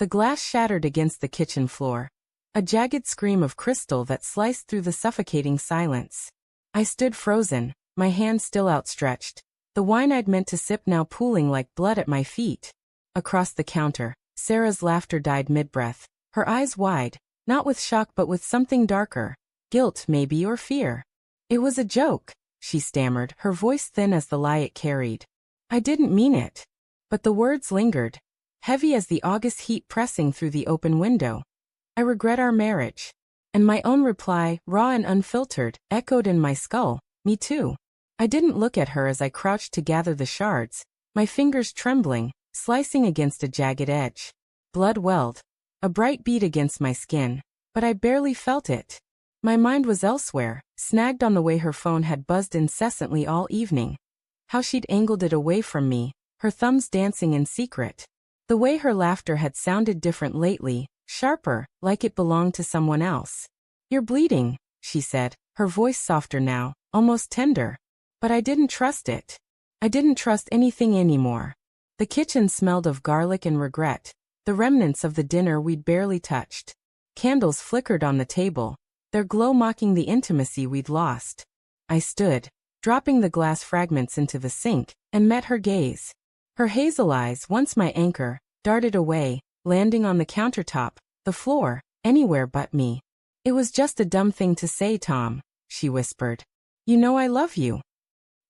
The glass shattered against the kitchen floor. A jagged scream of crystal that sliced through the suffocating silence. I stood frozen, my hand still outstretched. The wine I'd meant to sip now pooling like blood at my feet. Across the counter, Sarah's laughter died mid-breath, her eyes wide, not with shock but with something darker. Guilt, maybe, or fear. It was a joke, she stammered, her voice thin as the lie it carried. I didn't mean it. But the words lingered, heavy as the August heat pressing through the open window. I regret our marriage. And my own reply, raw and unfiltered, echoed in my skull, me too. I didn't look at her as I crouched to gather the shards, my fingers trembling, slicing against a jagged edge. Blood welled, a bright bead against my skin, but I barely felt it. My mind was elsewhere, snagged on the way her phone had buzzed incessantly all evening. How she'd angled it away from me, her thumbs dancing in secret. The way her laughter had sounded different lately, sharper, like it belonged to someone else. You're bleeding, she said, her voice softer now, almost tender. But I didn't trust it. I didn't trust anything anymore. The kitchen smelled of garlic and regret, the remnants of the dinner we'd barely touched. Candles flickered on the table, their glow mocking the intimacy we'd lost. I stood, dropping the glass fragments into the sink, and met her gaze. Her hazel eyes, once my anchor, darted away, landing on the countertop, the floor, anywhere but me. It was just a dumb thing to say, Tom, she whispered. You know I love you.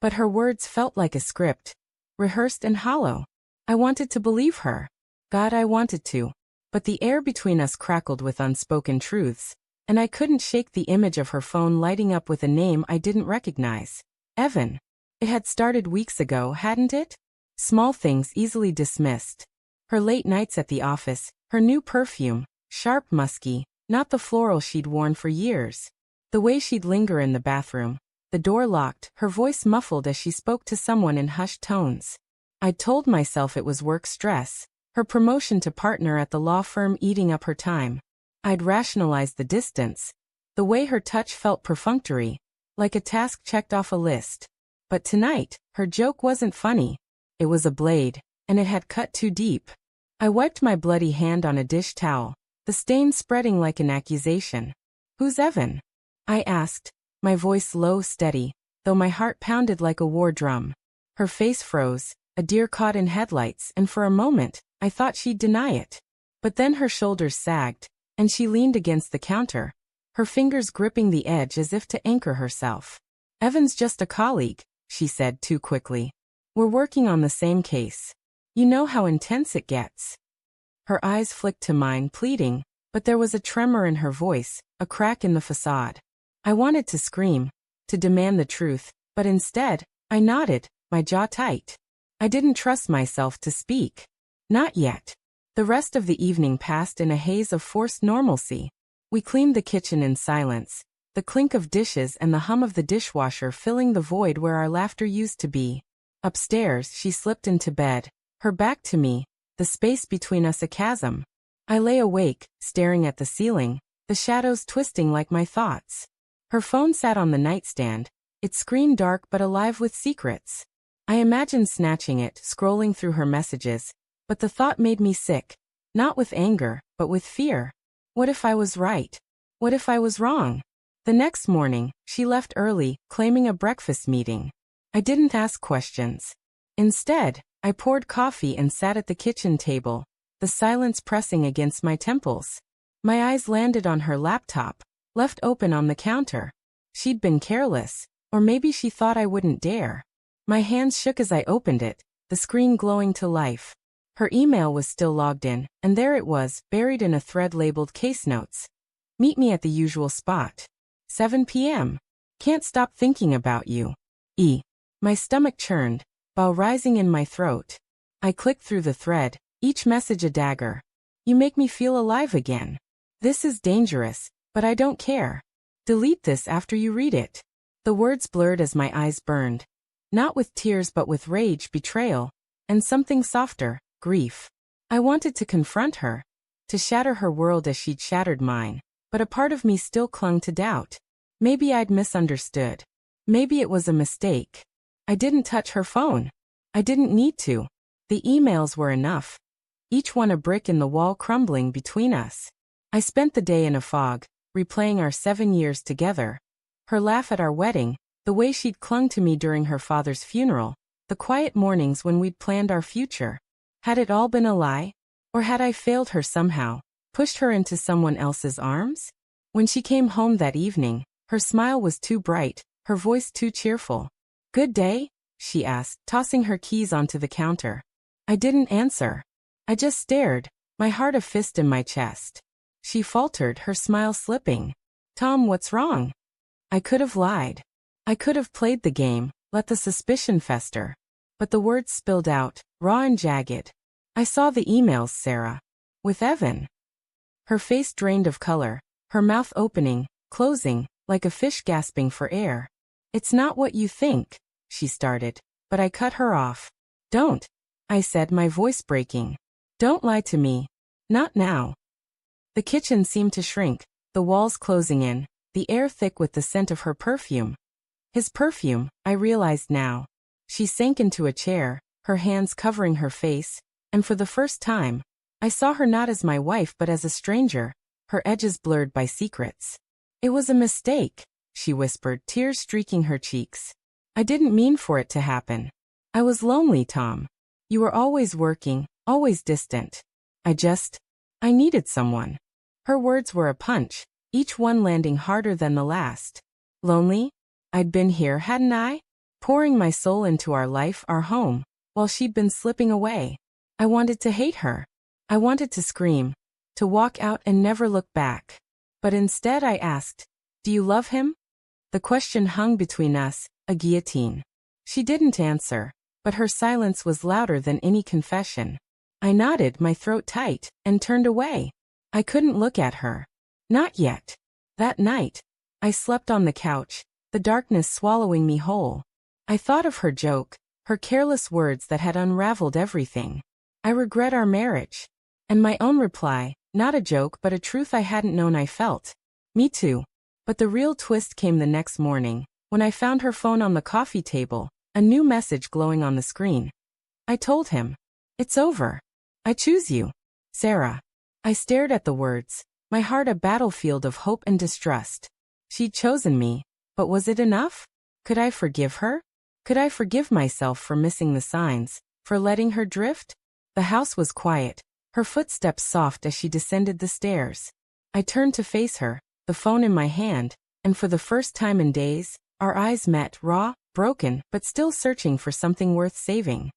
But her words felt like a script, rehearsed and hollow. I wanted to believe her. God, I wanted to. But the air between us crackled with unspoken truths, and I couldn't shake the image of her phone lighting up with a name I didn't recognize. Evan. It had started weeks ago, hadn't it? Small things easily dismissed. Her late nights at the office, her new perfume, sharp, musky, not the floral she'd worn for years. The way she'd linger in the bathroom. The door locked, her voice muffled as she spoke to someone in hushed tones. I'd told myself it was work stress, her promotion to partner at the law firm eating up her time. I'd rationalized the distance. The way her touch felt perfunctory, like a task checked off a list. But tonight, her joke wasn't funny. It was a blade, and it had cut too deep. I wiped my bloody hand on a dish towel, the stain spreading like an accusation. Who's Evan? I asked, my voice low, steady, though my heart pounded like a war drum. Her face froze, a deer caught in headlights, and for a moment, I thought she'd deny it. But then her shoulders sagged, and she leaned against the counter, her fingers gripping the edge as if to anchor herself. Evan's just a colleague, she said too quickly. We're working on the same case. You know how intense it gets. Her eyes flicked to mine, pleading, but there was a tremor in her voice, a crack in the facade. I wanted to scream, to demand the truth, but instead, I nodded, my jaw tight. I didn't trust myself to speak. Not yet. The rest of the evening passed in a haze of forced normalcy. We cleaned the kitchen in silence, the clink of dishes and the hum of the dishwasher filling the void where our laughter used to be. Upstairs, she slipped into bed, her back to me, the space between us a chasm. I lay awake, staring at the ceiling, the shadows twisting like my thoughts. Her phone sat on the nightstand, its screen dark but alive with secrets. I imagined snatching it, scrolling through her messages, but the thought made me sick, not with anger, but with fear. What if I was right? What if I was wrong? The next morning, she left early, claiming a breakfast meeting. I didn't ask questions. Instead, I poured coffee and sat at the kitchen table, the silence pressing against my temples. My eyes landed on her laptop, left open on the counter. She'd been careless, or maybe she thought I wouldn't dare. My hands shook as I opened it, the screen glowing to life. Her email was still logged in, and there it was, buried in a thread labeled Case Notes. Meet me at the usual spot. 7 p.m. Can't stop thinking about you. E. My stomach churned, bile rising in my throat. I clicked through the thread, each message a dagger. You make me feel alive again. This is dangerous, but I don't care. Delete this after you read it. The words blurred as my eyes burned. Not with tears but with rage, betrayal, and something softer, grief. I wanted to confront her, to shatter her world as she'd shattered mine, but a part of me still clung to doubt. Maybe I'd misunderstood. Maybe it was a mistake. I didn't touch her phone. I didn't need to. The emails were enough. each one a brick in the wall crumbling between us. I spent the day in a fog, replaying our 7 years together. Her laugh at our wedding, the way she'd clung to me during her father's funeral, the quiet mornings when we'd planned our future. Had it all been a lie? Or had I failed her somehow, pushed her into someone else's arms? When she came home that evening, her smile was too bright, her voice too cheerful. "Good day?" she asked, tossing her keys onto the counter. I didn't answer. I just stared, my heart a fist in my chest. She faltered, her smile slipping. "Tom, what's wrong?" I could have lied. I could have played the game, let the suspicion fester. But the words spilled out, raw and jagged. "I saw the emails, Sarah. With Evan." Her face drained of color, her mouth opening, closing, like a fish gasping for air. "It's not what you think," she started, but I cut her off. "Don't," I said, my voice breaking. "Don't lie to me. Not now." The kitchen seemed to shrink, the walls closing in, the air thick with the scent of her perfume. His perfume, I realized now. She sank into a chair, her hands covering her face, and for the first time, I saw her not as my wife but as a stranger, her edges blurred by secrets. "It was a mistake," she whispered, tears streaking her cheeks. "I didn't mean for it to happen. I was lonely, Tom. You were always working, always distant. I needed someone." Her words were a punch, each one landing harder than the last. Lonely? I'd been here, hadn't I? Pouring my soul into our life, our home, while she'd been slipping away. I wanted to hate her. I wanted to scream, to walk out and never look back. But instead I asked, "Do you love him?" The question hung between us, a guillotine. She didn't answer, but her silence was louder than any confession. I nodded, my throat tight, and turned away. I couldn't look at her. Not yet. That night, I slept on the couch, the darkness swallowing me whole. I thought of her joke, her careless words that had unraveled everything. "I regret our marriage." And my own reply, not a joke but a truth I hadn't known I felt. "Me too." But the real twist came the next morning, when I found her phone on the coffee table, a new message glowing on the screen. I told him. "It's over. I choose you, Sarah." I stared at the words, my heart a battlefield of hope and distrust. She'd chosen me, but was it enough? Could I forgive her? Could I forgive myself for missing the signs, for letting her drift? The house was quiet, her footsteps soft as she descended the stairs. I turned to face her, the phone in my hand, and for the first time in days, our eyes met, raw, broken, but still searching for something worth saving.